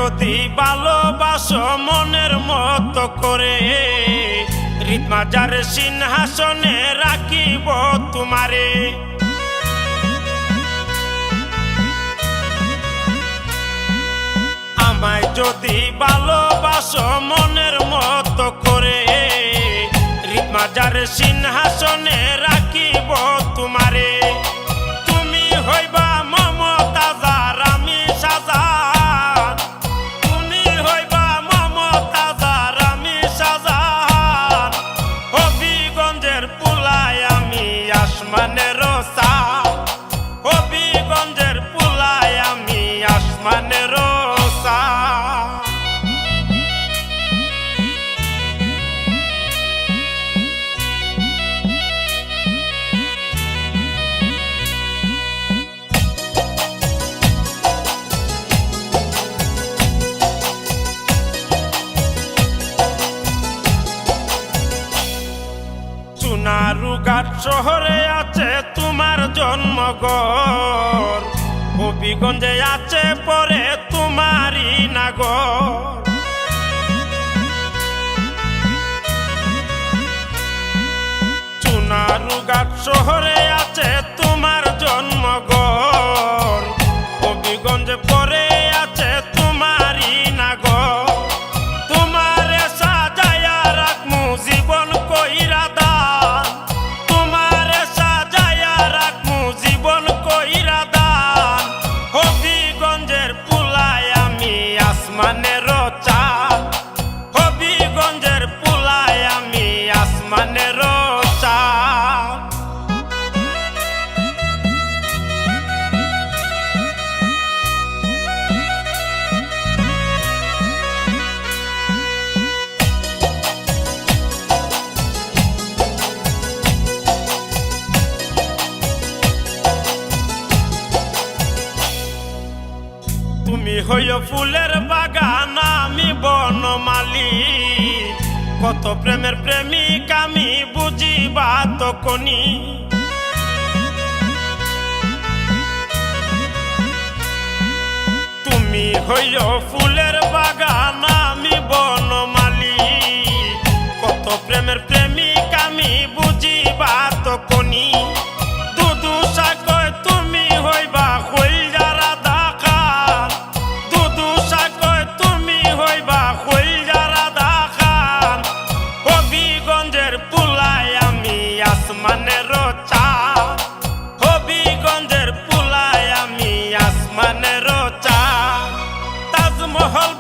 যদি ভালোবাসো মনের মতো করে, হৃদমাজার সিংহাসনে রাখিব তোমারে। আমায় যদি ভালোবাসো মনের মতো করে, হৃদমাজার সিংহাসনে রাখিব তোমারে। তুমি হইবা মমতাজার আমি শাহজাহান, তুমি হইবা মমতাজার আমি শাহজাহান। হবিগঞ্জের পুলায় আমি আসমানের চাঁদ, হবিগঞ্জের পুলায় আমি আসমানের চাঁদ। সোনারুঘাট শহরে আছে তোমার জন্মঘর, হবিগঞ্জে আছে পরে তোমারই নাগর। সোনারুঘাট শহরে আছে তোমার জন্মঘর, হবিগঞ্জে পরে আছে তোমারই নাগর। তোমারে সাজায়া রাখমু জীবন কইরা দান, তোমারে সাজায়া রাখমু জীবন কইরা দান। হবিগঞ্জের পুলায় আমি আসমানের চাঁদ, হবিগঞ্জের পুলায় আমি আসমানের চাঁদ। তুমি হইও ফুলের বাগান আমি বনমালী, কত প্রেমের প্রেমিক আমি বুঝিবা তখনই। তুমি হইও ফুলের বাগান আমি বনমালী, কত প্রেমের প্রেমিক আমি বুঝিবা তখনই। দুদু সাকয় তুমি হইবা কইলজার রাধা খান, দুদু সাকয় তুমি হইবা কইলজার রাধা খান। হবিগঞ্জের পুলায় আমি আসমানের চাঁদ, হবিগঞ্জের পুলায় আমি আসমানের চাঁদ। তাজমহল